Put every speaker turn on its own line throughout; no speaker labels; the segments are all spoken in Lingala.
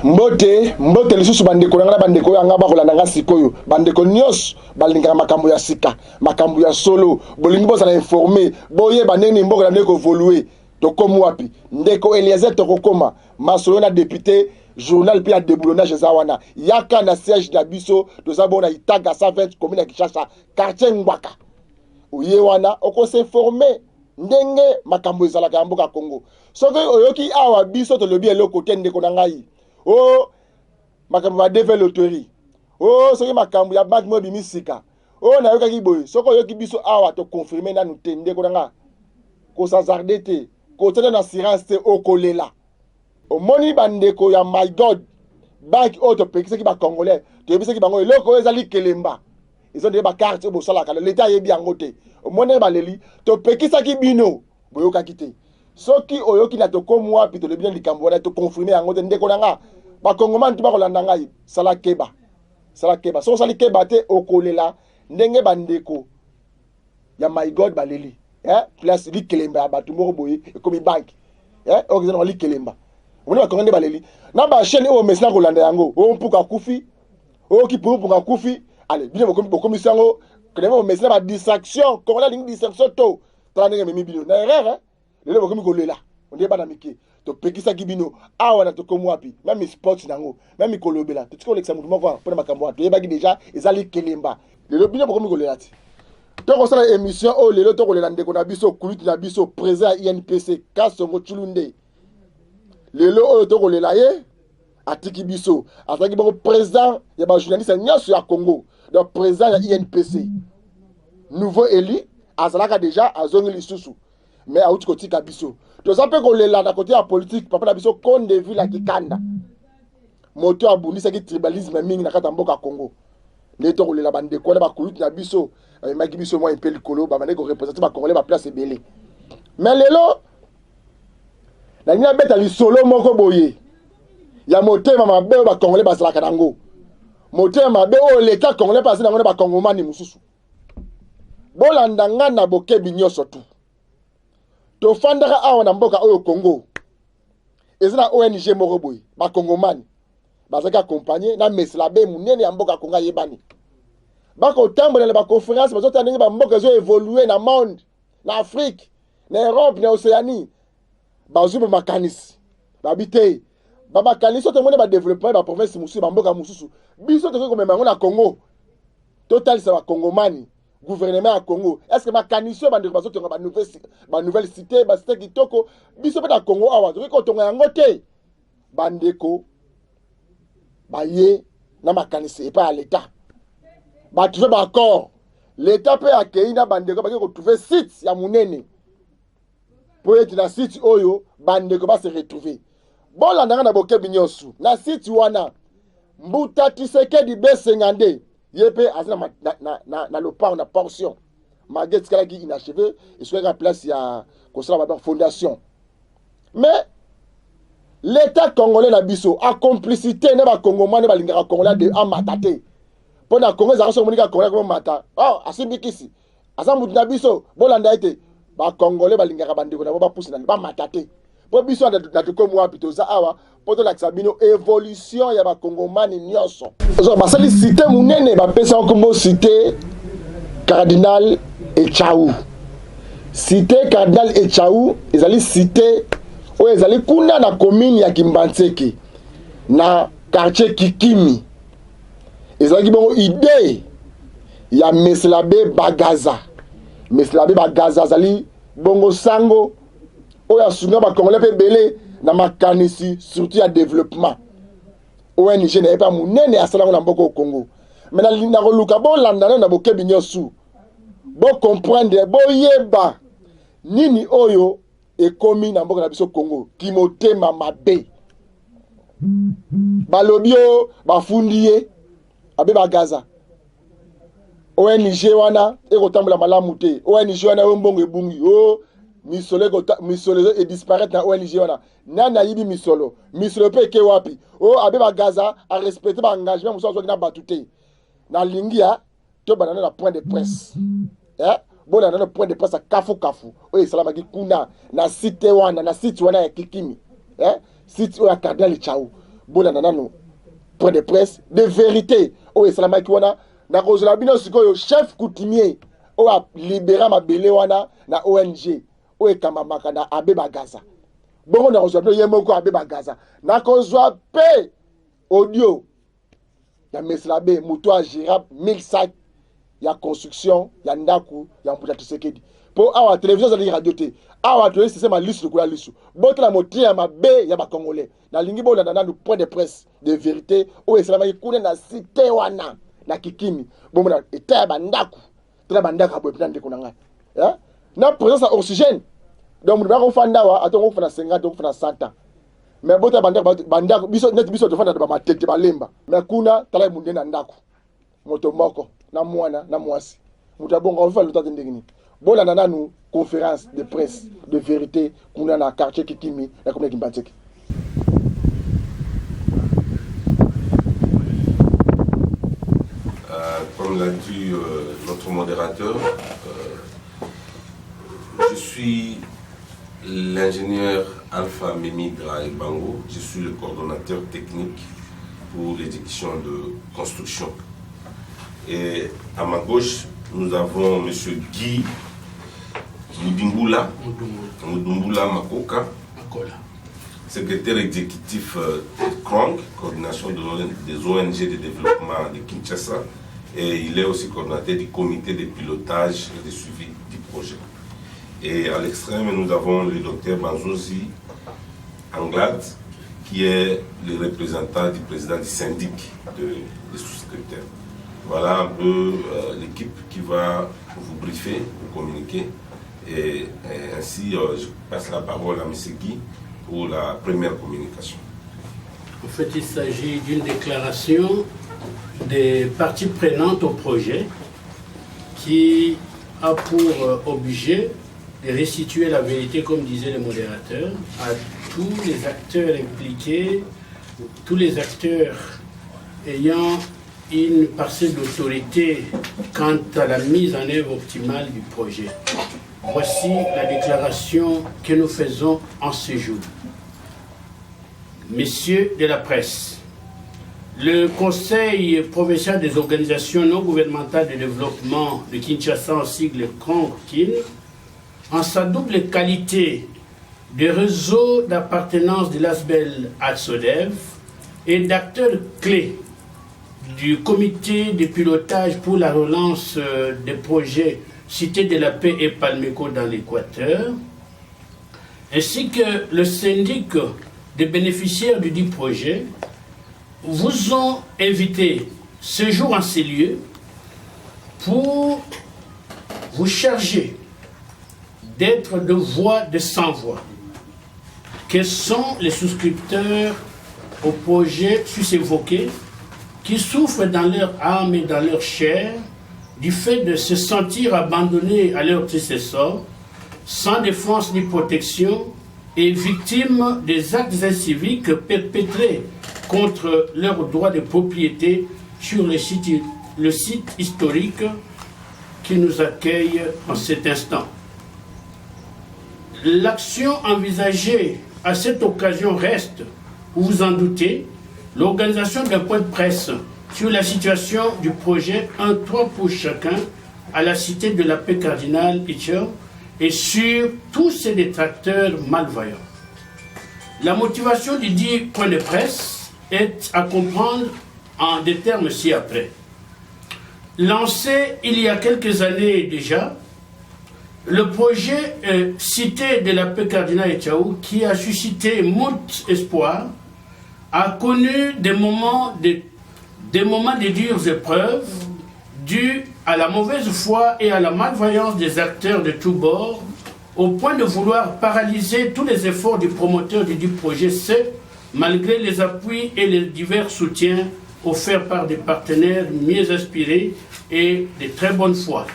mbote lisusu bandeko nanga bandeko yanga bakolanda nga sikoyo bandeko nyos balinga makambo ya sika makambo ya solo bolingi bozala informé boye baneni mboka na ndeko évoluer to komu wapi ndeko Eliezer to kokoma masolo na député journal puis à déboulonnage zawana yaka na siège na biso to zabona itaga 120 commune ya Kinshasa quartier Ngwaka oye wana oko s'informer ndenge makambo ezalaka ya mboka Congo soki oyoki awa biso to lobi eloko te ndeko na ngai oh makambo ba développerie oh soki makambo ya bank mo bimisika oh na yoka ki boy soko yoki biso awa to confirmer na nous tende ko nga ko s'azarder te ko tena na assurance te okolela omoni bandeko ya my god bank auto pekisa ki ba congolais to yebisa ki bango eloko ezali kelemba ils ont ba carte bo sala kala l'état yebi yango te omoni ba leli to pekisa ki bino boyoka kite soki oyoki na to komu wapi to le bien likambo na to confirmer yango te ndeko nga ba kongomani tu ba kolanda ngai sala keba so sali keba te okolela ndenge bandeko ya my god baleli place li kelemba ba tumoro boye ekomi bank okizana li kelemba wona ba kongomani baleli na ba chaîne o mesna kolanda yango o mpuka kufi o ki mpuka kufi allez bien bokomi sango kelemba o mesna ba distraction congolais ling distraction to tala ndenge memi bino na erreur lelo bokomi kolela onde bana mike to pekisa kibino awa na to komu wapi même sport nango même kolobela to tiko lekisa mutu moko pona makambo to yebaki déjà ezali kelemba lelo bino bokomi kolela ti to ko sala émission o lelo to kolela ndeko na biso kuluti na biso président INPC Kasongo Chulunde lelo o to kolela ye atiki biso ataki boko président ya ba journaliste nyaso ya Congo donc président ya INPC nouveau élu azalaka déjà azongi lisusu mais a outi kotika biso to zape ko lela na côté ya politique papa na biso konde villa kikanda moto abundisa ki tribalisme mingi na kata mboka Congo le to ko lela bande ko na ba kuluti na biso maki biso moi impeli kolo ba mane ko représenter ba congolais ba place ebele mais lelo na nya beta li solo moko boye ya motema mabe ba congolais ba salaka nango motema mabe o l'état congolais pas na ngona ba kongomani mususu bolanda nga na bokebi nyoso tu to fandaka awa na mboka oyo Congo ezina ONG moko boy ba kongomani bazaka accompagner na meslabe munene ya mboka Congo yebani bako tambola na ba conférence bazota ndenge ba mboka zo évoluer na monde na Afrique na Europe na Océanie bazuba makanisi babite ba makanisi to mone ba développement ba province mususu ba mboka mususu biso to ko memanga na Congo total sa ba kongomani gouvernement à Congo est-ce que ma canissio ba ndeko bazotonga ba nouvelle cité ba cité kitoko biso peta Congo awa ko tonga yango te bandeko ba ye na makanisi et pas à l'état ba trouver ba accord l'état peut accueillir na bandeko ba ko trouver site ya munene pour être na site oyo bandeko ba se retrouver bon la ndanga na bokebi nyosu na site wana mbuta Tshisekedi B50 yepe azina na le part na portion malgré ce qui inachevé et sur la place il y a construit la fondation mais l'état congolais na biso a complicité na ba congomani ba lingaka congolais de amatate pona Congo za so monika congolais comme mata oh asimbikisi azamutu na biso bolanda ete ba congolais ba lingaka bandeko na ba pousse na ba matate po biso na to komu wapi to za awa poto la sabino évolution ya ba kongomani nyonso so ba sali cité munene ba pesa ko cité cardinal Echaou cité cardinal Echaou ezali cité o ezali kuna na commune ya Kimbanseke na quartier Kikimi ezali bongo idée ya Meslabe Bagaza zali bongo sango oya sunga ba congolais pe belé na makanisi surtout ya développement ONG na pas munene asala na mboko Congo mais na koluka bo landana na bokebi nyosu bo comprendre bo yeba nini oyo ekomi na mboka na biso Congo kimotema mabe balobio bafundiye abe Bagaza ONG wana ekotambola malamu te ONG wana mbongo ebungi misolo et disparaître na ONG wana nana yibi misolo pe ke wapi abe Bagaza a respecter ba engagement muso na batute na lingia to banana na point de presse bona na point de presse kafu salama ki kuna na site wana ya Kikimi site ya Cardinal Chau bolanda nanu point de presse de vérité oyo esalamaki wana nakozela bino sikoyo chef coutumier oyo alibera mabele wana na ONG oyo ekamamaka na Abeba Gaza bongo nakozwa bino ye moko Abeba Gaza nakozwa pe audio ya Meselabe mutu agirable 1000 sacs ya construction ya ndaku ya Mputa Tshisekedi po awa télévision zali radio te awa to c'est ma liste kula lisu botela motri ya mabe ya ba congolais na lingi bolanda na point de presse de vérité o esalama ikune na cité wana na Kikimi bomona eta ba ndaku tela ba ndaku abo epina ndeko nanga na présence à oxygène donc ba ko fanda wa atongo fana 50 ko fana 100 ans mais bota bandaku biso net biso to fanda ba matete ba lemba mais kuna tala munde na ndaku moto moko na mwana na mwasi mutabonga on fa le temps ndengini bolanda nanu conférence de presse de vérité kuna na quartier Kikimi na commune Kimbanzeke.
Comme l'a dit notre modérateur, je suis l'ingénieur Alpha Mimi Drae Bango, je suis le coordonnateur technique pour l'exécution de construction. Et à ma gauche, nous avons M. Guy Mudumbula Makoka, secrétaire exécutif de CRONG, coordination des ONG de développement de Kinshasa, et il est aussi coordinateur du comité de pilotage et de suivi du projet. Et à l'extrême, nous avons le docteur Banzozi Anglade, qui est le représentant du président du syndic des souscripteurs. Voilà un peu l'équipe qui va vous briefer, vous communiquer. Et ainsi, je passe la parole à M. Guy pour la première communication.
En fait, il s'agit d'une déclaration des parties prenantes au projet qui a pour objet de restituer la vérité, comme disait le modérateur, à tous les acteurs impliqués, tous les acteurs ayant une parcelle d'autorité quant à la mise en œuvre optimale du projet. Voici la déclaration que nous faisons en ce jour. Messieurs de la presse, le Conseil provincial des organisations non gouvernementales de développement de Kinshasa, en sigle CRONG-KIN, en sa double qualité de réseau d'appartenance de l'ASBEL à SODEV et d'acteur clé du comité de pilotage pour la relance des projets Cité de la Paix et Palmeco dans l'Équateur, ainsi que le syndic des bénéficiaires du dit projet, vous ont invité ce jour en ces lieux pour vous charger d'être de voix de sans-voix. Quels sont les souscripteurs au projet sus-évoqué qui souffrent dans leur âme et dans leur chair du fait de se sentir abandonnés à leur triste sort, sans défense ni protection et victimes des actes inciviques perpétrés contre leurs droits de propriété sur le site historique qui nous accueille en cet instant. L'action envisagée à cette occasion reste, vous vous en doutez, l'organisation d'un point de presse sur la situation du projet Un toit pour chacun à la cité de la paix cardinal Itcher et sur tous ces détracteurs malveillants. La motivation du dit point de presse est à comprendre en des termes ci-après. Lancé il y a quelques années déjà, le projet Cité de la paix cardinal Itchaou, qui a suscité moult espoir, a connu des moments de dures épreuves dues à la mauvaise foi et à la malveillance des acteurs de tous bords, au point de vouloir paralyser tous les efforts du promoteur du projet C, malgré les appuis et les divers soutiens offerts par des partenaires mieux inspirés et de très bonne foi.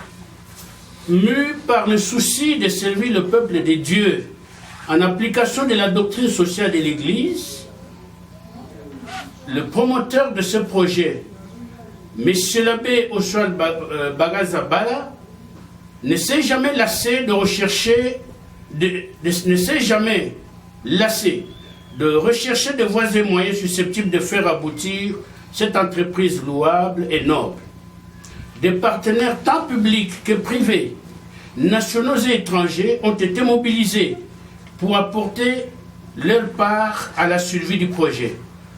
Mu par le souci de servir le peuple de Dieu en application de la doctrine sociale de l'Église, le promoteur de ce projet, M. l'abbé Oswald Bagazabala, ne s'est jamais lassé de rechercher, ne s'est jamais lassé de rechercher des voies et moyens susceptibles de faire aboutir cette entreprise louable et noble. Des partenaires tant publics que privés, nationaux et étrangers, ont été mobilisés pour apporter leur part à la survie du projet.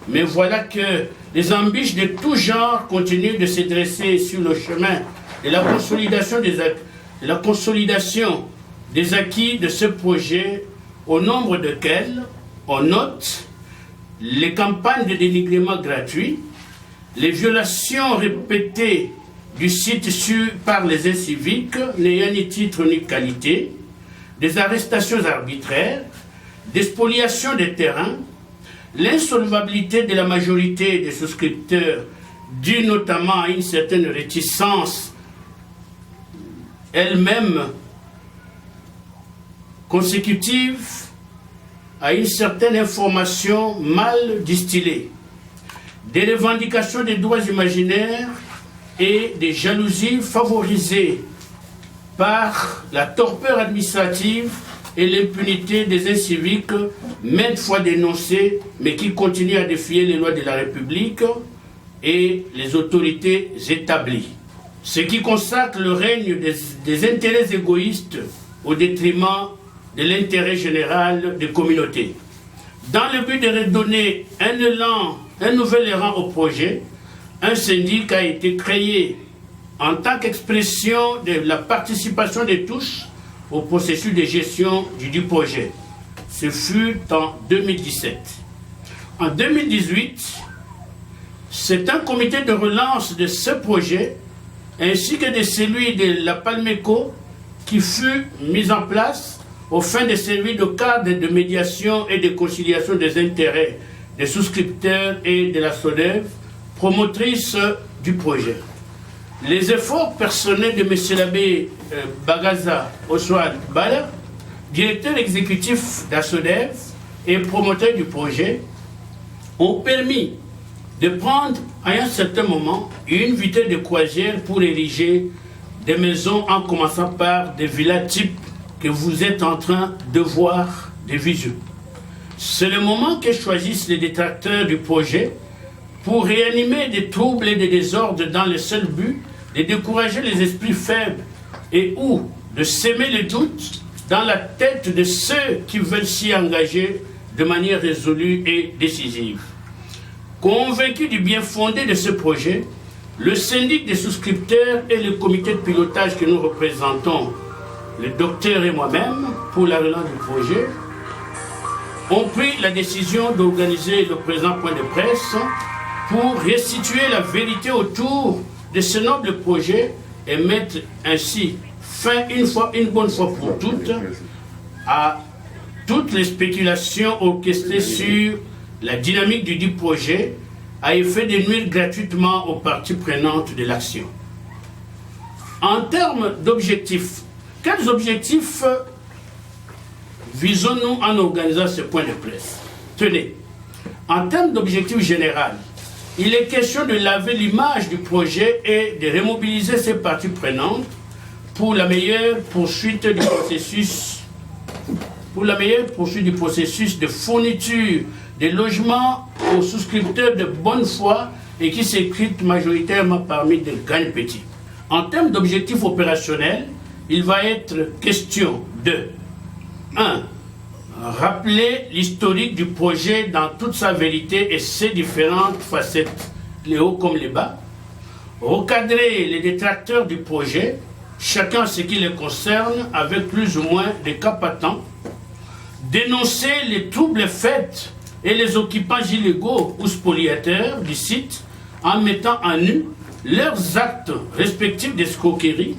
Mais voilà que les embûches de tout genre continuent de se dresser sur le chemin de la consolidation des acquis de ce projet, au nombre desquels on note les campagnes de dénigrement gratuit, les violations répétées du site par les inciviques n'ayant ni titre ni qualité, des arrestations arbitraires, des spoliations des terrains, l'insolvabilité de la majorité des souscripteurs due notamment à une certaine réticence elle-même consécutive à une certaine information mal distillée, des revendications des droits imaginaires et des jalousies favorisées par la torpeur administrative et l'impunité des inciviques, maintes fois dénoncées, mais qui continuent à défier les lois de la République et les autorités établies. Ce qui consacre le règne des intérêts égoïstes au détriment de l'intérêt général des communautés. Dans le but de redonner un nouvel élan au projet, un syndic a été créé en tant qu'expression de la participation de tous au processus de gestion du projet. Ce fut en 2017. En 2018, c'est un comité de relance de ce projet ainsi que de celui de la Palmeco qui fut mis en place au fin de servir de cadre de médiation et de conciliation des intérêts des souscripteurs et de la SODEV, promotrice du projet. Les efforts personnels de M. l'abbé Bagaza Oswald Bala, directeur exécutif d'ASODEV et promoteur du projet, ont permis de prendre à un certain moment une vitesse de croisière pour ériger des maisons en commençant par des villas types que vous êtes en train de voir des visuels. C'est le moment que choisissent les détracteurs du projet pour réanimer des troubles et des désordres dans le seul but de décourager les esprits faibles et ou de s'aimer le doute dans la tête de ceux qui veulent s'y engager de manière résolue et décisive. Convaincu du bien fondé de ce projet, le syndic des souscripteurs et le comité de pilotage que nous représentons, le docteur et moi-même, pour la relance du projet, ont pris la décision d'organiser le présent point de presse pour restituer la vérité autour de ce noble projet et mettre ainsi fin une bonne fois pour toutes à toutes les spéculations orchestrées sur la dynamique du dit projet à effet de nuire gratuitement aux parties prenantes de l'action. En termes d'objectifs, quels objectifs visons-nous en organisant ce point de presse? Tenez, en termes d'objectifs généraux, il est question de laver l'image du projet et de remobiliser ses parties prenantes pour la meilleure poursuite du processus de fourniture de logements aux souscripteurs de bonne foi et qui s'écritent majoritairement parmi des gagnes petits. En termes d'objectifs opérationnels, il va être question de 1. Rappeler l'historique du projet dans toute sa vérité et ses différentes facettes, les hauts comme les bas. Recadrer les détracteurs du projet, chacun ce qui les concerne, avec plus ou moins de cas patents. Dénoncer les troubles faits et les occupants illégaux ou spoliateurs du site en mettant en nu leurs actes respectifs d'escroquerie,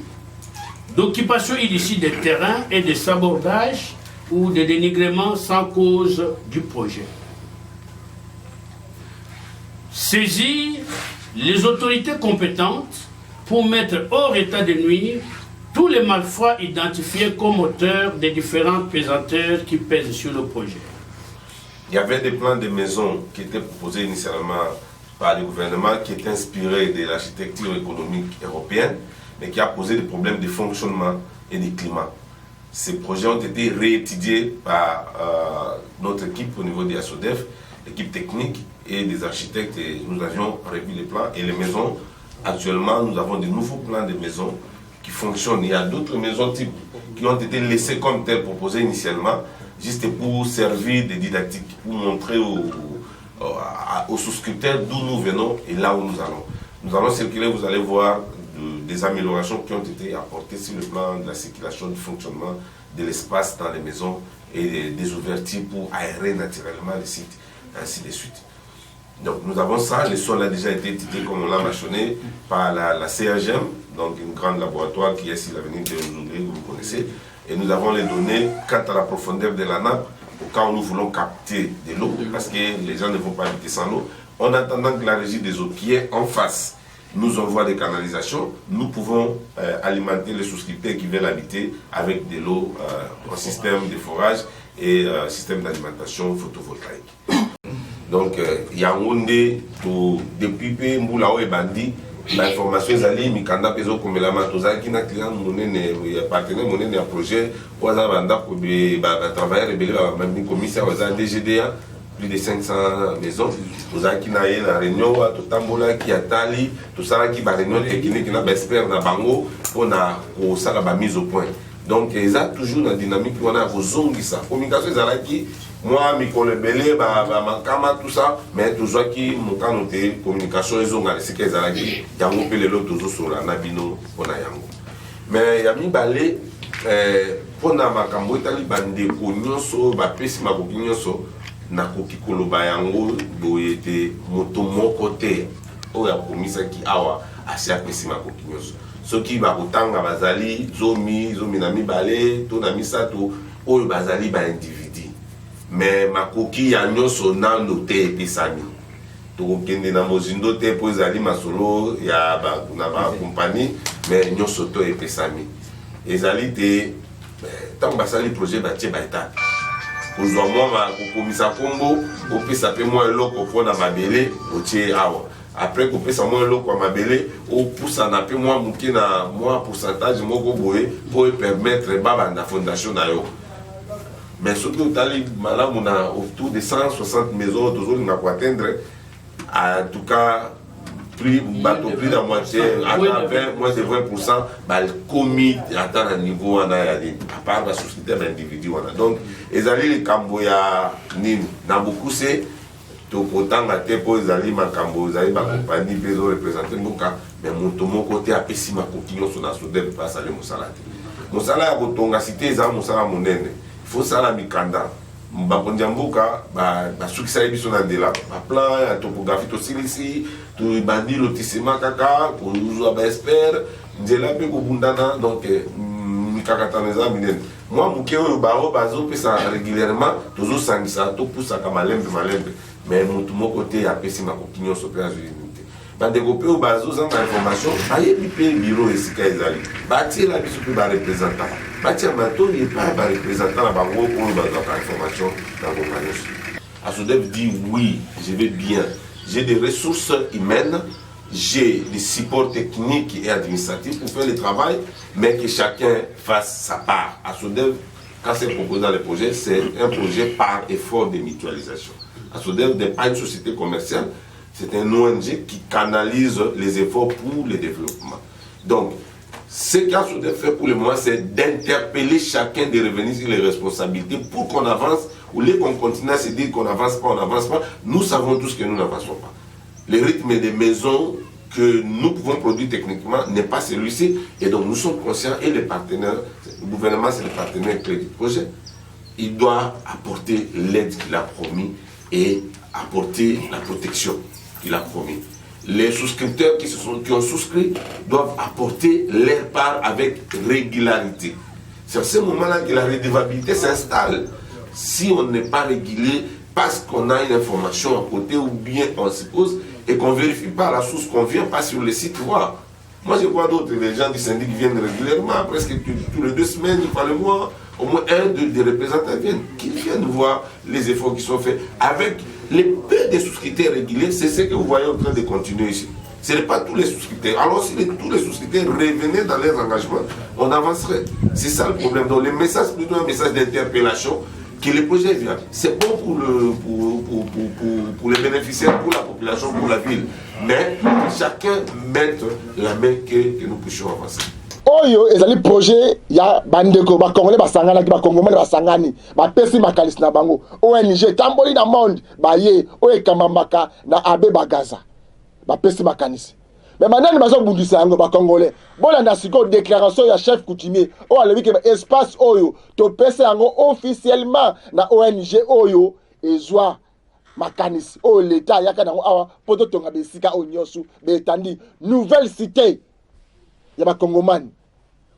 d'occupation illicite des terrains et de sabordage ou de dénigrement sans cause du projet. Saisir les autorités compétentes pour mettre hors état de nuire tous les malfrats identifiés comme auteurs des différentes pesanteurs qui pèsent sur le projet.
Il y avait des plans de maisons qui étaient proposés initialement par le gouvernement, qui étaient inspirés de l'architecture économique européenne, mais qui a posé des problèmes de fonctionnement et de climat. Ces projets ont été réétudiés par notre équipe au niveau des ASODEF, l'équipe technique et des architectes. Et nous avions revu les plans et les maisons. Actuellement, nous avons de nouveaux plans de maisons qui fonctionnent. Il y a d'autres maisons type qui ont été laissées comme telles proposées initialement, juste pour servir de didactique, pour montrer aux souscripteurs d'où nous venons et là où nous allons. Nous allons circuler, vous allez voir des améliorations qui ont été apportées sur le plan de la circulation, du fonctionnement de l'espace dans les maisons et des ouvertures pour aérer naturellement le site, ainsi de suite. Donc nous avons ça, le sol a déjà été étudié comme on l'a mentionné par la CAGM, donc une grande laboratoire qui est sur l'avenue de Zouglé, vous connaissez, et nous avons les données quant à la profondeur de la nappe, au cas où nous voulons capter de l'eau, parce que les gens ne vont pas habiter sans l'eau. En attendant que la régie des eaux qui est en face nous envoie des canalisations, nous pouvons alimenter les souscripteurs qui veulent habiter avec de l'eau en système de forage et système d'alimentation photovoltaïque. Donc, il y a un monde depuis que Mboulao est bandit, l'information est allée, Mikanda Peso comme la Matosa qui n'a client monnaie, partenaire monnaie de projet, ou à Banda pour travailler, même commissaire, à DGDA. Plus de 500 maisons. Nous avons qui naïe la réunion, tout tambola qui a tali, tout ça qui va réunion technique qui n'a pas espère na bango pour na ça la mise au point. Donc ils ont toujours la dynamique on a aux zones ça. Communication ils qui moi Mikole Belé mankama tout ça mais toujours qui mon canoté communication ils ont c'est qu'ils ont qui yango pele l'autre toujours sur la nabino on a yango. Mais yami balé pour na makambo tali bande ko nyonso ba pesi makoki nyonso nakoki koloba yango boye te moto moko te oyo akomisaki awa asi apesi makoki nyonso soki bakotanga bazali zomi na mibale to na misato oyo bazali baindividu me makoki ya nyonso nano te epesami tokokende na mozindo te mpo ezali masolo ya na bakompani me nyonso to epesami ezali te ntango basali projet batie baetape kozwa mwa kokomisa kombo opesa pe mwa eloko mpona mabele otie awa après kopesa mwa eloko ya mabele opusana pe mwa moke na mwa pourcentage moko boye mpo epermettre babanda fondation na yo mais soki otali malamu na autour de 160 maisons tozolinga koatteindre en tout cas plus la moitié, à 20, moins de 20%, le commis atteint un niveau à part la société d'individus. Donc, les alliés les Camboya, dans beaucoup c'est autant à Tepo, les alliés ma Cambo, les alliés ma compagnie, les représentants, mais mon côté a pessi ma coquille sur la soudelle, pas saler mon salade. Mon salaire a botonga cité, mon salaire mon nene. Il faut ça la mikanda. Mbakondjamboka basuki sa yebiso na ndela plan ya topographie tosilisi to bandi lotissement kaka ko uzwa ba espère ndela pe ko bundana donc mikakatana za minene moi muke oyo baro bazo pesa régulièrement tozo sangisa to pousa ka malembe mais mutu moko te ya pesi makoki nyonso pe azunité bandeko pe o bazo za information ayebi pe bureau esika ezali batira biso pe ba représentant Bâtir Mato n'est pas un représentant à Bango pour l'information dans vos manèges. ASODEF dit oui, je vais bien. J'ai des ressources humaines, j'ai des supports techniques et administratifs pour faire le travail, mais que chacun fasse sa part. ASODEF, quand c'est proposé dans le projet, c'est un projet par effort de mutualisation. ASODEF n'est pas une société commerciale, c'est un ONG qui canalise les efforts pour le développement. Donc, ce qu'ASODEF fait pour le moment, c'est d'interpeller chacun de revenir sur les responsabilités pour qu'on avance, ou les qu'on continue à se dire qu'on n'avance pas, on n'avance pas. Nous savons tous que nous n'avançons pas. Le rythme des maisons que nous pouvons produire techniquement n'est pas celui-ci, et donc nous sommes conscients, et les partenaires, le gouvernement c'est le partenaire clé du projet, il doit apporter l'aide qu'il a promis et apporter la protection qu'il a promis. Les souscripteurs qui ont souscrit doivent apporter leur part avec régularité. C'est à ce moment-là que la redevabilité s'installe. Si on n'est pas régulé parce qu'on a une information à côté ou bien on se pose et qu'on ne vérifie pas la source qu'on vient pas sur le site voir. Moi je vois d'autres, les gens du syndic viennent régulièrement, presque tous les 2 semaines, il fallait voir au moins un des représentants qui viennent voir les efforts qui sont faits avec les peu de souscripteurs réguliers, c'est ce que vous voyez en train de continuer ici. Ce n'est pas tous les souscripteurs. Alors si tous les souscripteurs revenaient dans leurs engagements, on avancerait. C'est ça le problème. Donc le message, plutôt un message d'interpellation, que le projet est viable. C'est bon pour les bénéficiaires, pour la population, pour la ville. Mais chacun mette la main que nous puissions avancer.
Oyo ezali projet ya bandeko ba congolais basangana ki ba congolais basangani ba pesi makalisi na bango ONG tamboli na monde ba ye oye kamamaka na abe bagaza ba pesi makanisi mais manani bazo bundisa yango ba congolais bolanda siko déclaration ya chef coutumier o alobi ke espace oyo to pesa yango officiellement na ONG oyo ezwa makanisi o l'état yaka nango awa poto tonga besika onyosu betandi nouvelle cité ya ba congomani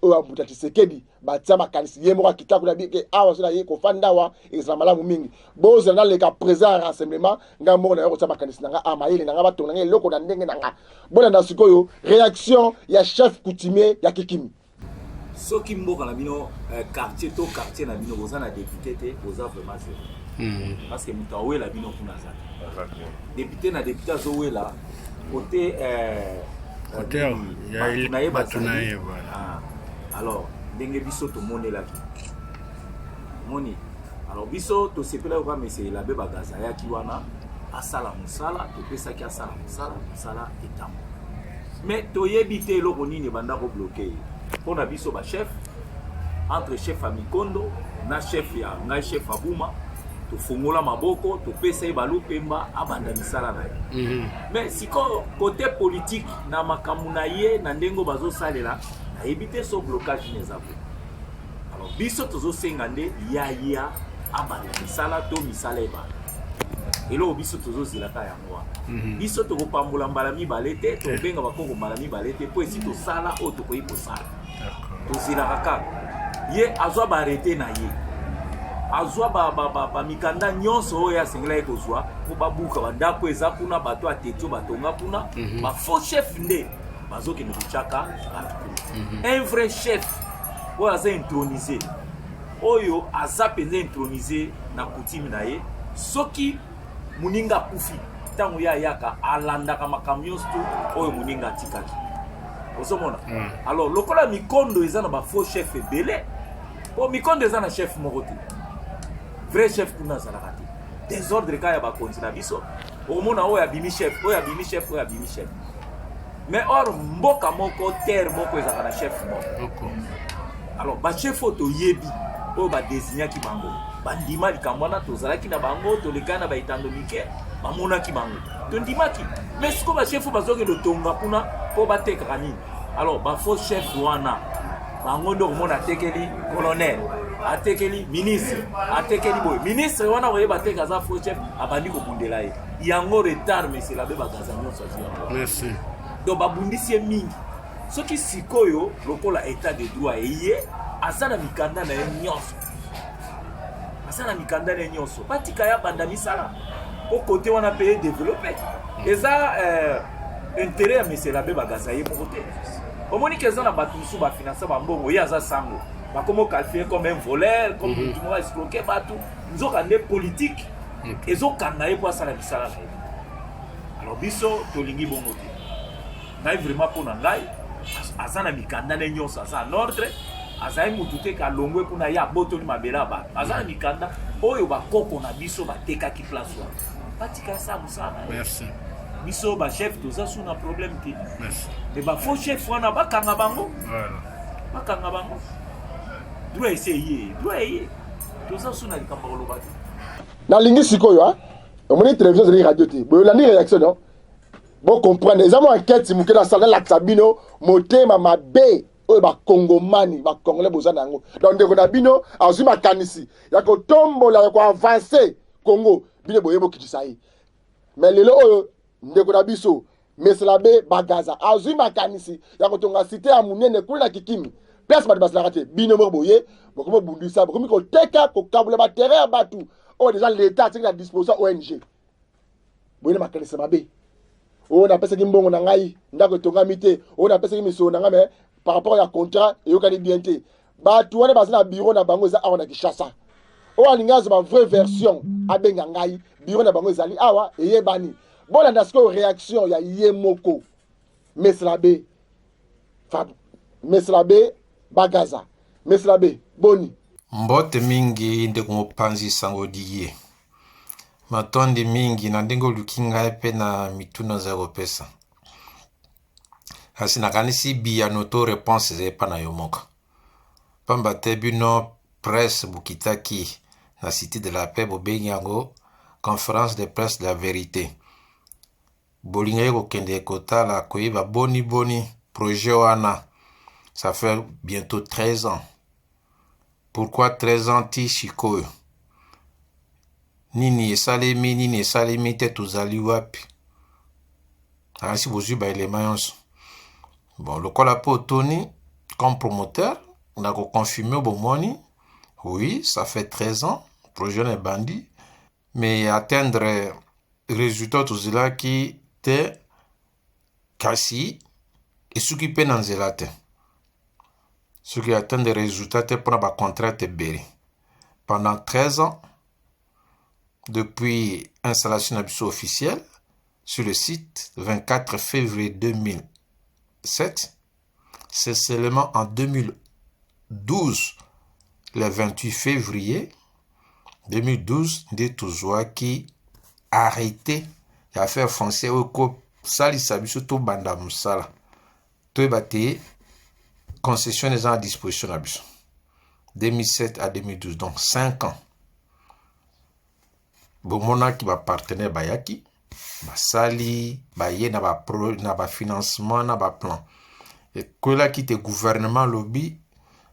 o abuta Tshisekedi batia makanisi ye moko kitako na bike awa so na ye ko fandawa ezala malamu mingi boza na leka présent rassemblement nga moko na yo ko tia makanisi nanga amayele nanga batonga nge loko na ndenge nanga bona na sikoyo réaction ya chef coutumier ya Kikimi
soki mboka na bino quartier to quartier na bino boza na député te boza vraiment zéro parce que muta wela bino kuna za député na député zo wela côté
Hotel, il y a
alors, ndenge biso to monela ki. Moni. Alors biso to sepela ko mais c'est la beba gaza ya ki wana asala musala to pesa ki asala musala etam. Mais to yebite loko nini banda ko bloquer. Pona biso ba chef entre chef Amikondo na chef ya ngai chef Abuma to fongola maboko to pesa ibalu pemba abanda misala na ye. Mais siko côté politique na makamuna ye na ndengo bazo salela na éviter ce blocage les aveux. Alors biso tozo sengande ya abanda misala to misala eba. Elo biso tozo zilaka ya moi. Biso to pambola mbala mi balete to benga bakoko mbala mi balete po esi to sala o to koyi po sala. To zilaka ye azwa ba arrêter na ye. Azwa ba mikanda nyonso ya sengla eko zwa ko babuka bandako eza kuna bato atetio batonga kuna ba faux chef nde bazoki ne kuchaka un vrai chef oyo aza intronisé oyo aza penza intronisé na coutume na ye soki muninga kufi tango ya yaka alandaka makambo nyonso oyo muninga atikaki osomona alors lokola mikondo eza na ba faux chef ebele po mikondo eza na chef moko te vrai chef kuna zalaka te désordre ka ya bakonzi na biso omona oyo abimi chef oyo abimi chef oyo abimi chef mais or mboka moko terre moko ezaka na chef moko alors ba chef oto yebi oyo ba désignaki bango bandima likambo wana tozalaki na bango tolekana ba itando mike bamonaki bango tondimaki mais siko ba chef bazoke de tonga kuna po batekaka nini alors ba faux chef wana bango ndo komona atekeli colonel atekeli ministre atekeli boy ministre wana oye bateka za faux chef abandi ko bundela ye yango retard mais c'est la beba gaza nyonso azia merci donc babundisi mingi soki sikoyo lokola état de droit eye asana mikanda na nyonso asana mikanda na nyonso patika ya banda misala au côté wana payer développer eza intérêt ya monsieur la beba gaza ye côté omoni keza na batusu ba financer ba mbongo ya za sango ba comment qualifier comme un voleur comme tout le monde escroquer batu nzoka ne politique ezokanga ye kwa sala bisala na ye alors biso tolingi bongo te ngai vraiment pona ngai azana mikanda na nyonso aza en ordre azai mutu te ka longwe kuna ya botoli mabela ba azana mikanda oyo bakoko na biso batekaki place wana batika sa musala merci biso ba chef toza suna problème te merci mais ba faux chef wana bakanga bango voilà bakanga bango doit essayer toza suna likambo koloba te
na lingi sikoyo ha omoni télévision zeli radio te boyo ni réaction non bon comprendre les amants enquête muke na sala la tabino motema mabe oyo ba kongomani ba congolais bozana ngo donc ndeko na bino azwi makanisi ya ko tombola ya ko avancer Congo bino boyebo kitisai mais lelo oyo ndeko na biso meselabe bagaza azwi makanisi ya ko tonga cité ya munene kula Kikimi place ba basala te bino mo boye bokomo bundisa bokomi ko teka ko kabula ba terrain batu o déjà l'état tiki la disposition ONG boye makanisi mabe on a pensé que mbongo na ngai ndako tonga mité on a pensé que miso na ngame par rapport à contrat et au bien te ba tu wana bazana bureau na bango za awa na Kinshasa o alingazo ba vraie version abenga ngai bureau na bango zali awa eyebani bona ndasko réaction ya yemoko Meslabe Fab Meslabe Bagaza Meslabe Boni
mbote mingi ndeko mopanzi sango diye matondi mingi na ndenge olukinga epe na mituna za kopesa kasi nakanisi biyano to réponse zepa na yo moka pamba te bino presse bukitaki na Cité de la Paix bobengi yango conférence de presse de la vérité bolinga ye kokende kotala koyeba boni projet wana ça fait bientôt 13 ans. Pourquoi 13 ans ti shikoyo? Nini esalemi te tozali wapi? Ainsi bozwi ba élément yonso. Bon, lokola po Tony comme promoteur, on a confirmé bomoni. Oui, ça fait 13 ans, projet n'est bandit, mais atteindre résultat tozela ki te kasi et ce qui peut dans zelate. Ce qui atteint des résultats pour la contrainte béré. Pendant 13 ans, depuis installation officielle sur le site, 24 février 2007, c'est seulement en 2012, le 28 février 2012, des Touzois qui arrêté l'affaire foncière au COP, Sali Sabiso to Banda Moussala. Tout est concession des gens à disposition à 2007 à 2012, donc 5 ans. Bomona qui va partenaire bayaki, basali, baye na ba pro, na ba financement, na ba plan. Et que là qui te gouvernement lobby,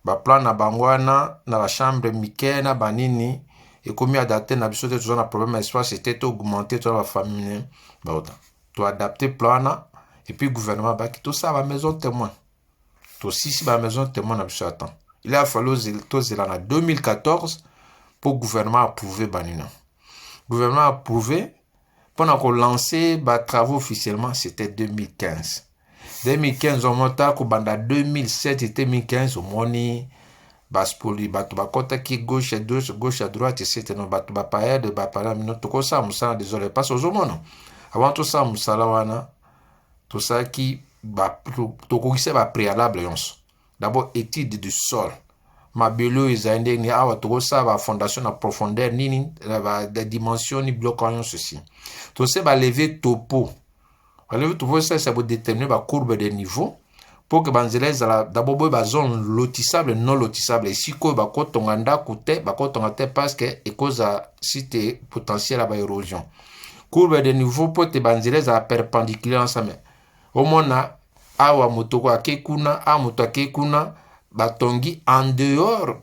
ba plan na bangwana, na ba chambre mike na banini, et comme adapté na biso te toujours na problème espace, c'était augmenté toute la famille, bah autant. Tu adapter plan na, et puis gouvernement baki tout ça va maison témoin. Tout si la maison témoin n'a pas attend. Il a fallu en 2014 pour le gouvernement approuver Banina. Le gouvernement approuvé pendant qu'on lançait les travaux officiellement, c'était 2015. 2015 on monte à 2007 et 2015 au moni baspoli batubakota qui gauche à droite etc. non batubapaya de bapala minoto ko ça musala désolé pas aux mono. Avant tout ça musala wana tout ça qui tokokisa ba préalable yonso. D'abord étude du sol. Mabelo ezande ni awa tokosa ba fondation na profondeur nini la dimension ni bloc en ceci. To se ba lever topo. Ba lever topo ça va déterminer ba courbe de niveau pour que banzelez d'abord ba zone lotissable non lotissable ici ko ba ko tonganda kote ba ko tongate parce que et cause site potentiel à ba érosion. Courbe de niveau pour te banzelez à perpendiculaire ensemble. Omona awa motoko akekuna a moto akekuna batongi en dehors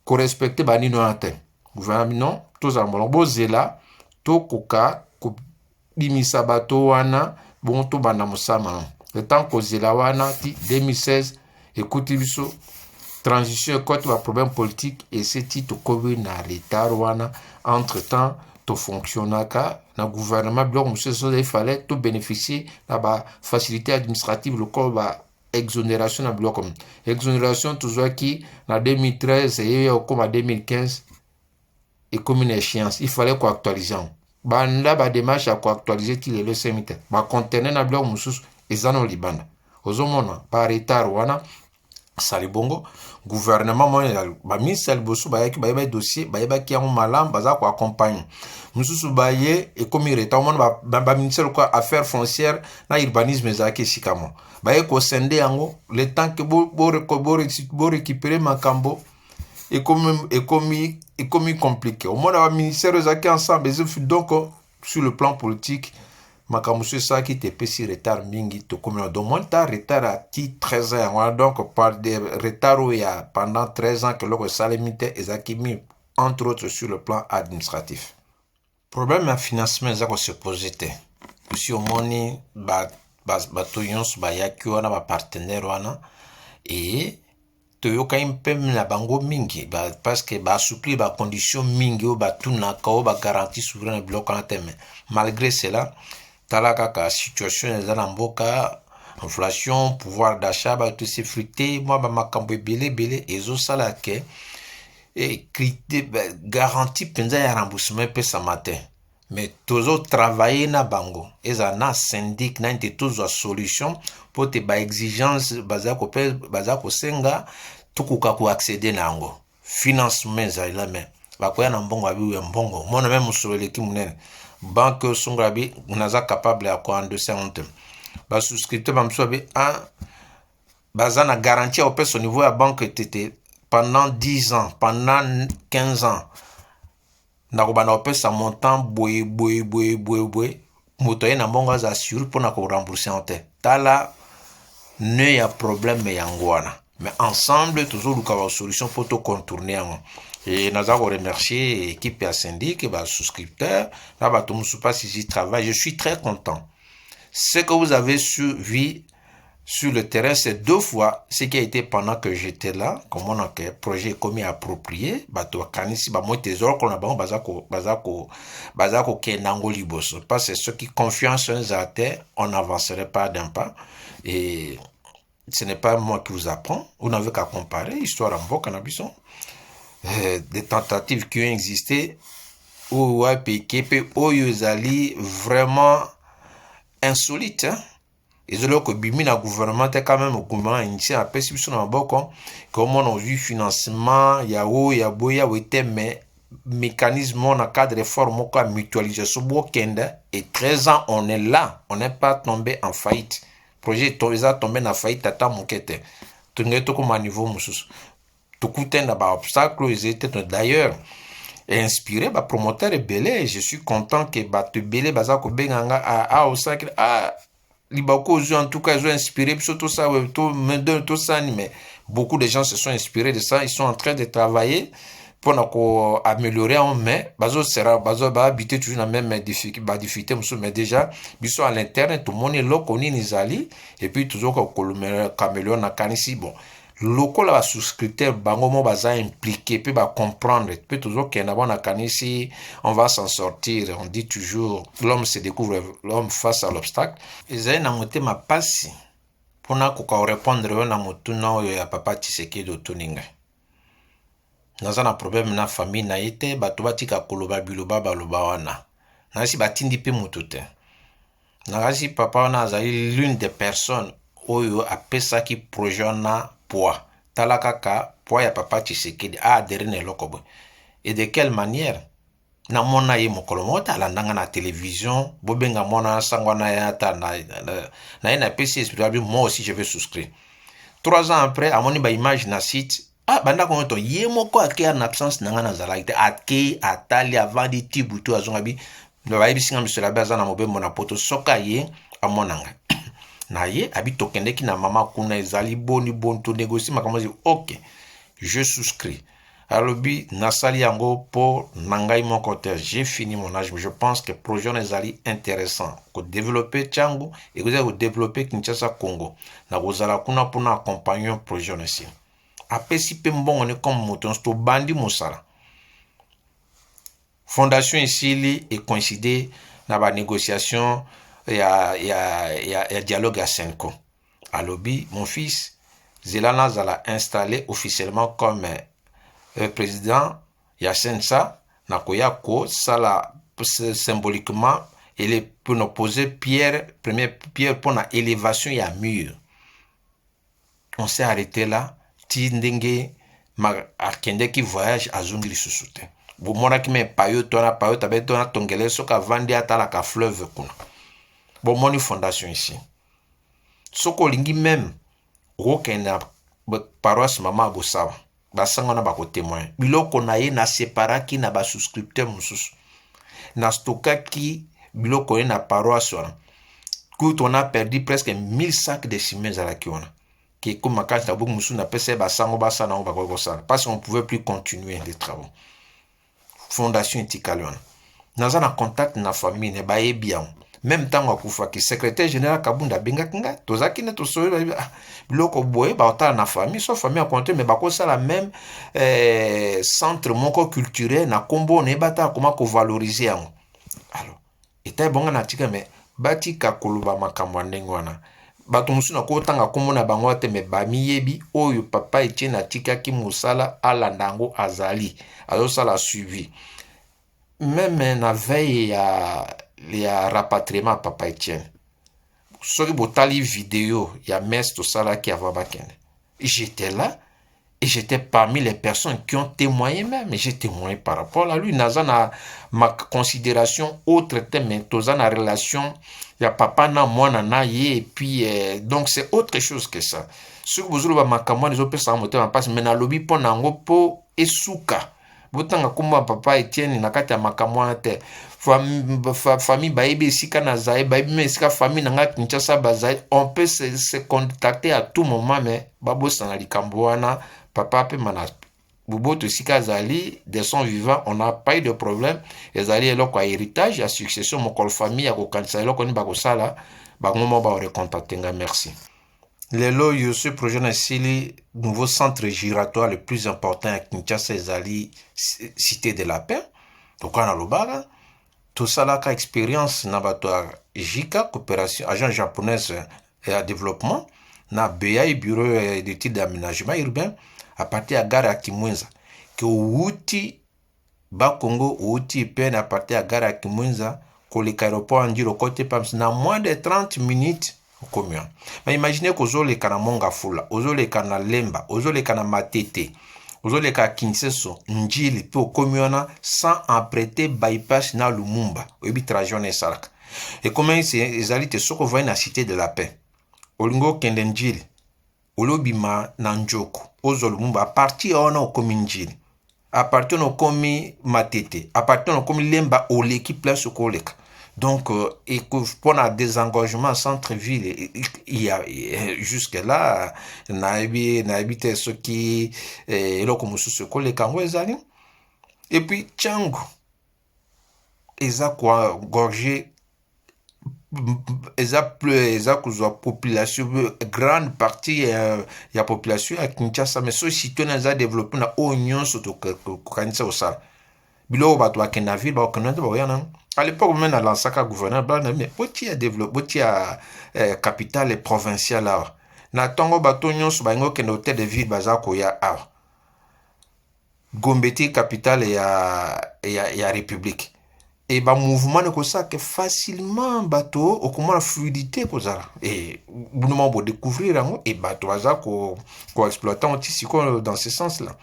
correspecte banino ate gouvernement tous amolo bozela to koka ko bimisa bato wana bon to bana musama le temps ko zela wana ti 2016 écoute biso transition côté ba problème politique et c'est ti to kobe na retard wana entre temps to fonctionnaka na gouvernement bloc monsieur il fallait tout bénéficier de la facilité administrative le corps ba exonération na bloc comme exonération toujours qui en 2013 et comme en 2015 et comme une échéance il fallait quoi actualiser banda ba démarche à quoi actualiser qui le semite ba conteneur na bloc monsieur ezana libanda ozomona par retard wana salibongo gouvernement mo ba ministère bosu ba yaki ba dossier ba ki en malam baza ko accompagner mususu baye et comme retard mo ba ministère quoi affaires foncières na urbanisme zaki sikamo ba ko sende yango le temps que bo récupérer makambo et comme compliqué au moins ba ministère zaki ensemble donc sur le plan politique Makamusu ça qui te pèse retard mingi to comme do monta retard à 13 ans donc par des retards où il y a pendant 13 ans que le salimité est mis entre autres sur le plan administratif. Problème à financement ça ko se poser te. Si au moni ba toyons ba yaki wana ba partenaire wana et toyoka impem na bango mingi ba parce que ba assouplir ba condition mingi ou ba tunaka ou ba garantie souverain bloc en terme. Malgré cela talaka ka situation ezana mboka inflation pouvoir d'achat ba tout s'effriter moi ba makambo belé ezo sala ke et critère garantie penza ya remboursement pe sa matin mais toujours travailler na bango eza na syndic na inte tozwa solution po te ba exigence baza kosenga tukuka ko accéder na yango financement ezali la me bakoya na mbongo abi ya mbongo mona même musoleleki munene banque songa bi naza capable ya koendosser honte ba souscripteur bamso bi baza na garantie au pèse au niveau ya banque tete pendant 10 ans pendant 15 ans nakobana opesa montant boye moto ye na mbongo aza assure mpona korembourse en te tala ne ya problème yango wana mais ensemble tozoluka ba solution po to contourner yango et naza remercier équipe ya syndic ba souscripteur na bato musu pas si j'y travaille. Je suis très content. Ce que vous avez suivi sur le terrain, c'est 2 fois ce qui a été pendant que j'étais là, comme on a que projet commis approprié, bato kanisi ba mo trésor qu'on a bon bazako kenango liboso. Parce que ceux qui confiance en zate, on n'avancerait pas d'un pas. Et ce n'est pas moi qui vous apprends, vous n'avez qu'à comparer histoire en beau cannabison. Des tentatives qui ont existé ou PKP oyozali vraiment insolite, hein? Et c'est là que Bimina gouvernement est quand même au gouvernement initié à pèse sur un bocon comme on a vu financement yao yaboya wete mais mécanisme on a cadre réforme quoi mutualisation bokenda et 13 ans on est là, on n'est pas tombé en faillite. Projet tombé en faillite tata mokete. Tunge to comme niveau musus. Tout coûtait na ba obstacle ils étaient d'ailleurs inspiré ba promoteur et belé. Je suis content que ba te belé baza ko benganga a osakre Libako en tout cas ils ont inspiré surtout ça tout ça mais beaucoup de gens se sont inspirés de ça, ils sont en train de travailler pour améliorer en mai bazo habiter toujours la même difficulté mais déjà ils sont à l'interne tout le monde est là koni nizali et puis toujours ko améliorer na kanisi bon local la souscripteur bango mo baza impliqué puis ba comprendre puis toujours qu'il y a na kanisi on va s'en sortir. On dit toujours l'homme se découvre l'homme face à l'obstacle ezali na motema pasi pona ko répondre na motuna oyo ya papa Tshisekedi otoninga naza na problème na famille na ete bato batika koloba biloba baloba wana nasi batindi pe moto te nasi papa wana azali l'une des personnes oyo apesaki projet na poids talakaka poids ya papa Tshisekedi a adhéré na lokobo et de quelle manière na mona ye mokolo mota alandanga na télévision bobenga mona sangwana ya ta na PC spirituel moi aussi je vais souscrire 3 ans après amoni ba image na site banda ko to ye moko ake en absence nanga na zalaite ake atali avant di tibutu azongabi no ba ibisinga monsieur la baza na mobembo na poto soka ye amonanga na ye abi tokendeki na mama kuna ezali boni to négocier makamazi OK je souscris alobi nasali yango pour nangai mon côté j'ai fini mon âge mais je pense que projet ezali intéressant ko développer Tchangu et ko développer Kinshasa Congo na kozala kuna pour accompagner un projet ici apesi pe mbongo ne comme moton sto bandi mosala fondation ici li et coïncider na ba négociation il y a dialogue à Senko. Alobi, mon fils, Zelana Zala installé officiellement comme président Yasensa, Nakoyako, Sala symboliquement, il est pour nous poser première pierre pour l'élévation et à mur. On s'est arrêté là, Tindenge, Akende qui voyage à Zungli Susute. Bomona qui me payo, tabetona tongele, soka vandi atala ka fleuve kuna. Bon, mon fondation ici. Soko lingi même, rokena paroisse mama bosawa. Basangana bako témoin. Biloko na ye na separaki na ba souscripteur mususu. Na stokaki biloko ye na paroisse wana. Quand on a perdu presque 1000 sacs de ciment à la kiona. Qui comme makati na boku mususu na pese basango basana on bako kosala. Parce qu'on pouvait plus continuer les travaux. Fondation Itikaliona. Naza na contact na famille ne baye bien. Même temps akufa ki secrétaire général Kabunda bengakinga tozaki ne tosoyo biloko boye ba otala na famille so famille a compté mais bako sala même centre moko culturel na kombo ne bata comment ko valoriser yango alors eta bonga na tika mais batika koluba makambo ndenge wana bato musuna ko tanga kombo na bango te mais ba miyebi oyo papa etie na tika ki musala ala ndango azali azo sala suivi même na veille ya rapatriement papa Etienne soki botali vidéo ya messe tosala ki avant bakende j'étais là et j'étais parmi les personnes qui ont témoigné même. J'ai témoigné par rapport à lui. Naza na ma considération autre mais toza na relation ya papa na mwana na ye et puis donc c'est autre chose que ça. Ce que vous avez makamwa les opé ça moteur en passe mais na lobby po nango po esuka. Botanga kumba papa Etienne na kati ya makamwa te. Famille baïbi sika na zaï baïbi mais sika famille nanga Kinshasa bazaï on peut se contacter à tout moment mais babo sana likambo wana papa pe mana buboto sika zali de son vivant on n'a pas eu de problème ezali eloko héritage ya succession mokolo famille ya kokanisa eloko ni bakosala bangomo ba recontactenga merci. Lelo yo ce projet na sili nouveau centre giratoire le plus important à Kinshasa ezali cité de la paix donc on a lobala tout ça là expérience na bato JICA coopération agent japonaise et à développement na BA bureau d'études d'aménagement urbain à partir de gare à Kimwenza que outi ba Congo outi peine à partir de gare à Kimwenza que l'aéroport en dire côté pams na moins de 30 minutes au commun. Mais imaginez que ozole kana monga fula ozole kana lemba ozole kana matete ozole ka Kinseso njili pe au commun sans emprunter bypass na Lumumba obi trajet salaka et comment c'est ezali te soko voyer na cité de la paix olingo kende njili olobima na njoko ozo Lumumba à partir ona okomi njili à partir no komi matete à partir no komi lemba oleki place koleka donc et pour un désengagement centre-ville il y a jusque là naibite ce qui eloko mususu koleka ngo ezali et puis Tchango eza kwa gorgé eza kuzwa population grande partie ya population ya Kinshasa mais so citoyen eza développé na oignon surtout kokanisa osala bilo bato bakenda ville bakonende bayana à l'époque même à l'ancien gouverneur mais boti a développé boti a capitale provinciale là na tongo bato nyonso bango kende hôtel de ville bazako ya a Gombeti capitale ya république et ba mouvement ne ça que facilement bateau au comment la fluidité kozala et bonnement pour découvrir et bateau bazako ko exploitant ici dans ce sens là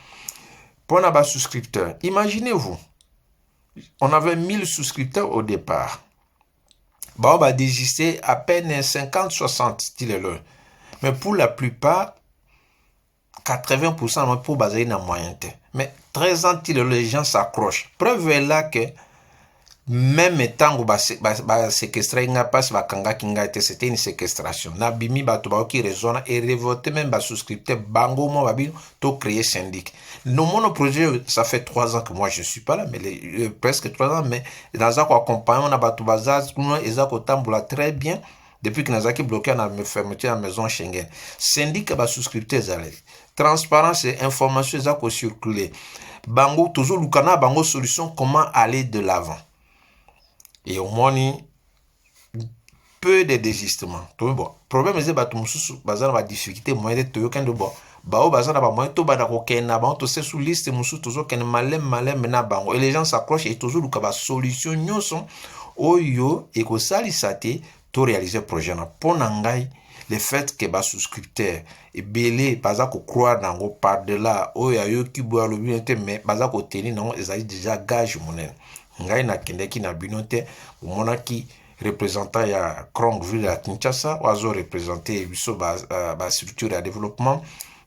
pour na ba souscripteur imaginez-vous on avait 1000 souscripteurs au départ bah on va désister à peine 50-60 style mais pour la plupart 80% pour baser dans moyen mais 13 ans les gens s'accrochent preuve est là que même temps où séquestrer nga passe bakanga kinga c'était une séquestration na bimi bato ba qui raisonne et révolter même ba souscripteur bango mo babi to créer syndic nos monoprojet ça fait 3 ans que moi je suis pas là mais presque 3 ans mais dans un accompagnement na bato bazaz nous ezako tambula très bien depuis que nazaki bloqué na me fermeté à maison Schengen syndic ba souscripteur zale transparence et information ezako circuler bango toujours lukana bango solution comment aller de l'avant. Et au moins, peu de désistement. Bon, problème est que tu as des difficultés, moyen de te faire de bon. Bao bazana ba moyen to bada ko kena ba to se sous liste musu toujours ken malem na bango et les gens s'accrochent et toujours luka ba solution nyonso oyo et ko salisate to réaliser projet na ponangai le fait que ba souscripteur et belé baza ko croire nango par de là oyo yo ki bo lo bien mais baza ko tenir non ezali déjà gage monen ngai na kendeki na binote monaki représentant ya Krongville à Kinshasa oazo représenter biso ba structure de développement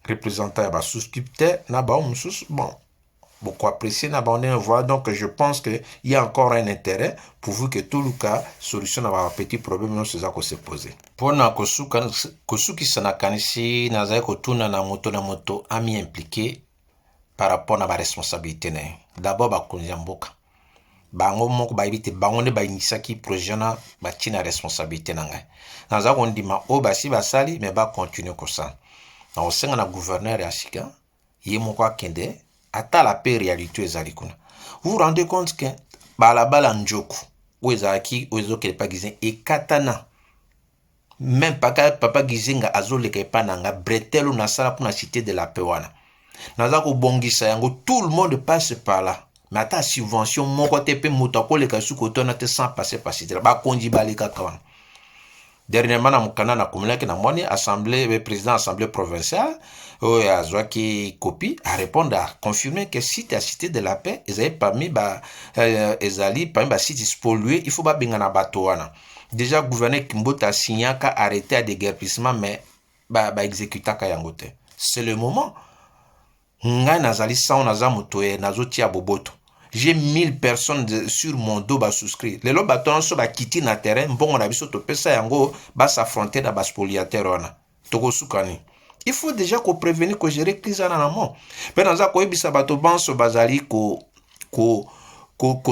représentant ya ba souscripteur na ba musus bon beaucoup apprécié na ba on voit donc je pense que il y a encore un intérêt pourvu que tout le cas solution na ba petit problème non c'est ça qu'on se poser pona kosuki sana kanisi na za ko tuna na moto ami impliqué par rapport à ma responsabilité d'abord ba konzamboka bango moko baibite bango ne bainisaki projet na batina responsabilité nanga naza ko ndima o basi basali mais ba continuer comme ça na osenga na gouverneur ya sika ye moko akende ata la paix réalité ezali kuna vous vous rendez compte que balabala njoku oezaki oezoke pa gizin et katana même papa gizinga azoleka pa nanga bretelo na sala pour la cité de la paix wana naza ko bongisa yango tout le monde passe par là mais ata subvention moko te pe moto akoleka su kotona te sans passer par cité bakonzi baleka kawana. Dernièrement na mukanda na komelaki na moni assemblée président assemblée provinciale oyo azwaki copie a répondre à confirmer que site à cité de la paix ezali parmi ba sites pollués, il faut ba benga na bato wana. Déjà gouverneur Kimbota signaka arrêté à déguerpissement mais ba exécutaka yango te. C'est le moment. Ngai nazali sa naza motoye nazotia boboto. J'ai 1000 personnes sur mon dos ba souscrire. Les lots baton so ba kiti na terrain mbongo na biso to pesa yango ba s'affronter na ba spoliateur wana. Toko sukani. Il faut déjà qu'on prévenir que gérer crise en amont. Mais dans ça ko ebisa bato banso bazali ko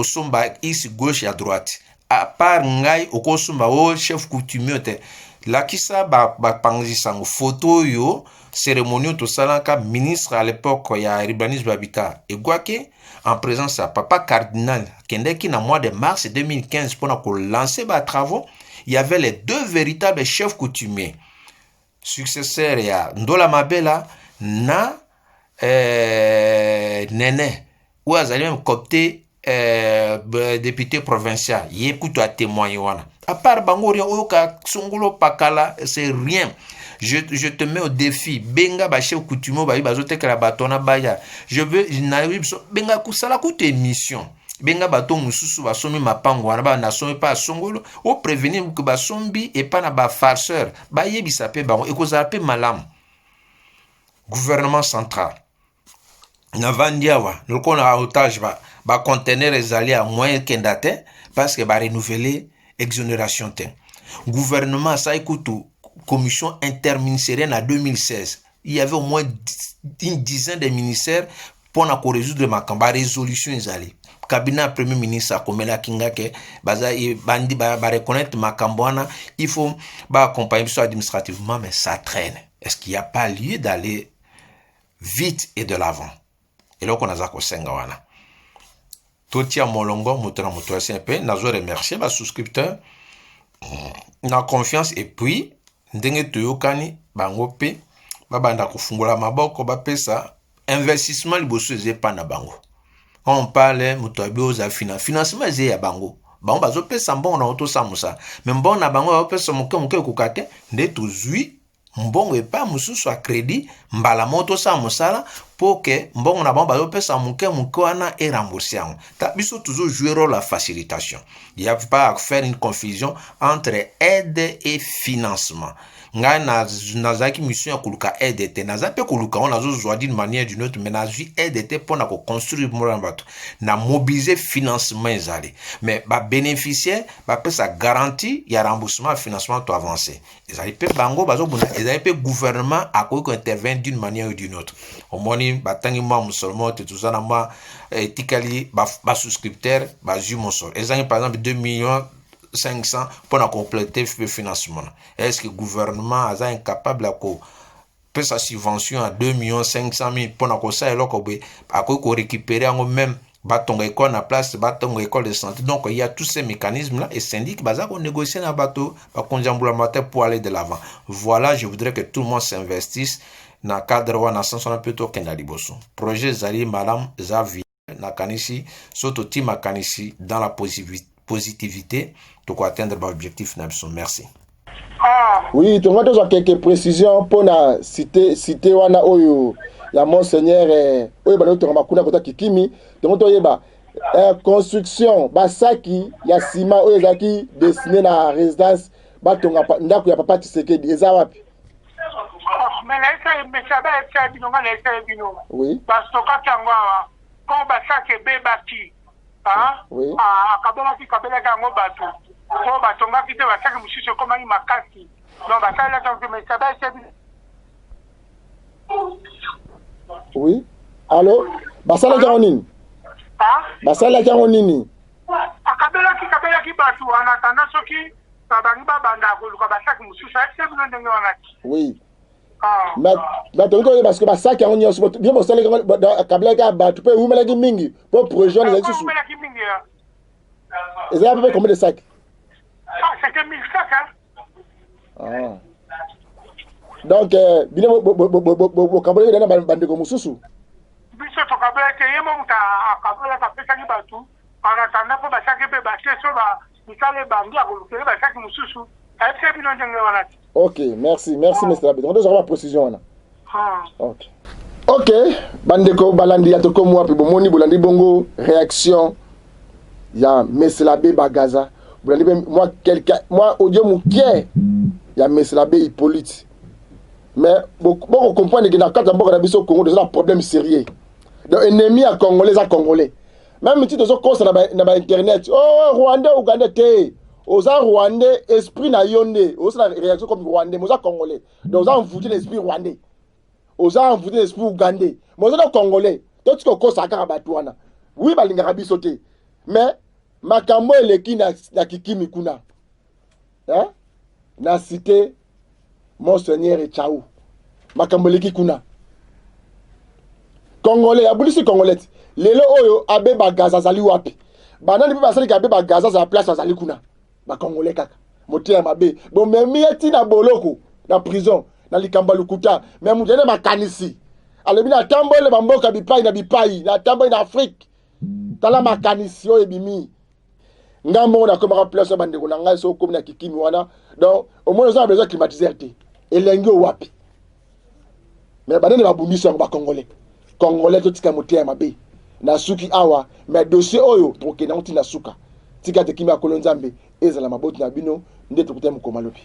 somba ici gauche et à droite. À part ngai okosumba o chef coutumier te. La kisa ba pangi sango photo yo cérémonie to salaka ministre à l'époque il y a urbanisme habitat et Gouaké en présence à papa cardinal Kendeki na mois de mars 2015 pour lancer ba travaux, il y avait les deux véritables chefs coutumiers successeurs ya Ndola Mabela na Nene ou azali même copté député provincial yekuto a témoigné wana à part bango oyoka songolo pakala c'est rien. Je te mets au défi. Benga ba chef coutumier ba bazote kala batona baya. Je veux benga kusala koute émission. Benga bato mususu ba somi mapango wana ba na somi pas songolo o prévenir que ba sombi et pas na ba farceur. Ba yebisa pe bango e kozala pe malam. Gouvernement central. Na vandiawa, nous na otage ba conteneur ezali à moyen kendate parce que ba renouveler exonération te. Gouvernement ça écoute commission interministérielle en 2016. Il y avait au moins une dizaine de ministères pour résoudre ma résolution ezali. Cabinet premier ministre akomela kingake baza bandi ba reconnaître makambwana, il faut ba accompagner ça administrativement mais ça traîne. Est-ce qu'il n'y a pas lieu d'aller vite et de l'avant? Et là qu'on a zako senga wana. Totia molongo motora motora CP nazo remercier ba souscripteur na confiance et puis ndenge toyokani bango pe babanda kufungula maboko bapesa investissement liboso ezepa na bango. On parle mutoabi oza financement eze ya bango bazo pesa mbongo na oto samusa mais mbongo na bango bapesa muke kokate nde tozui mbongo epa mususu a crédit mbala moto samusala pour que mbongo na bango bazo pesa muke wana et rembourser yango. Ta biso toujours jouer rôle la facilitation. Il y a pas à faire une confusion entre aide et financement. Ngai nazaki mission ya kuluka aide te nazape kuluka on nazo zwa d'une manière d'une autre mais nazui aide te pour na construire morambato na mobiliser financement ezali mais ba bénéficiaire ba pesa garantie ya remboursement financement to avancer ezali pe bango bazo buna ezali pe gouvernement akoki intervenir d'une manière ou d'une autre omoni batangi mwa musolmo te tuzana mwa etikali ba souscripteur ba ju monsol ezali par exemple 2,500,000 pour compléter le financement. Est-ce que le gouvernement est incapable de faire sa subvention à 2,500,000 pour récupérer même bâton école à place bâton école de santé? Donc il y a tous ces mécanismes là et syndic qu'on négocie dans bateau pour aller de l'avant. Voilà, je voudrais que tout le monde s'investisse dans le cadre où on a plutôt qu'un aliboso. Projet Zali Malam Zavi Nakanisi, surtout Tim Akanisi dans la positivité pour atteindre l'objectif. Merci.
Oui, tu as quelques précisions pour citer wana oyo ya monseigneur oyo ba notre makuna kota kikimi donc toyeba construction basaki ya ciment oyo zaki destiné na résidence batonga ndako ya papa Tshisekedi eza wapi?
Mais là ça va être binonga na esa bino.
Oui.
Parce que kangwa quand basaki bebaki
oui.
Kabela kango bato ko batonga kite basaki mususu komani makasi non basala donc mais ça va être
oui. Allô? Basala kango nini? Basala kango nini?
Kabela ki bato en attendant soki babangi babanda ko luka basaki mususu c'est bino ndenge wana.
Oui. Mais parce que ça qui a bien kabla ka ba tu peux umela ki mingi pour projet les sous. Et ça à peu près combien de sacs?
C'était 1000 sacs.
Donc bien kabla na bande ko mususu.
Biso to kabla ke yemo muta kabla ka apesaki bato en attendant mpo basaki mpe bate so misala ebandi akolukele basaki mosusu ayebisaki bino ndenge wana te.
Ok, merci Mr. Labe. Donc tozwaka baprécision wana. Ok, bandeko balandi ya tokomi wapi bomoni bolandi bongo réaction ya Mr. Labe Bagaza. Bolandi moi audio mokie ya Mr. Labe Hippolyte. Mais bon comprendre que dans kata mboka na biso Congo c'est un problème sérieux. Donc ennemi à Congolais à Congolais. Même si tozo kosa na ba internet, oh Rwandais Ougandais te. Oza Rwandais esprit na yonde, oza réaction comme Rwandais, oza Congolais. Donc oza envoûté l'esprit Rwandais. Oza envoûté l'esprit Ougandais. Mais oza Congolais. Donc tu kosa ka batwana. Oui balinga biso te. Mais makambo eleki na kikimi kuna. Hein? Na cité Monseigneur Tchao. Makambo eleki kuna. Congolais, abulisi Congolais. Lelo oyo abe Bagaza zali wapi. Banani pe basali ka abe Bagaza za place azali kuna. Ba Congolais kaka. Motia mabe. Bon même yeti na boloko na prison na likamba lukuta. Même mujene makanisi. Alobi na tambole bamboka bipai na bipai na tambole na Afrique. Tala makanisi oyo bimi. Ngambo na koma place bandeko na ngai so comme na kikimi wana. Donc au moins on a besoin climatiser te. Elengi wapi. Mais banani babundisa ba Congolais. Congolais to tika motia mabe. Na suki awa mais dossier oyo pour que na uti na suka tika te kimi akolonzambe ezala maboti na bino nde tukute mukoma lopi.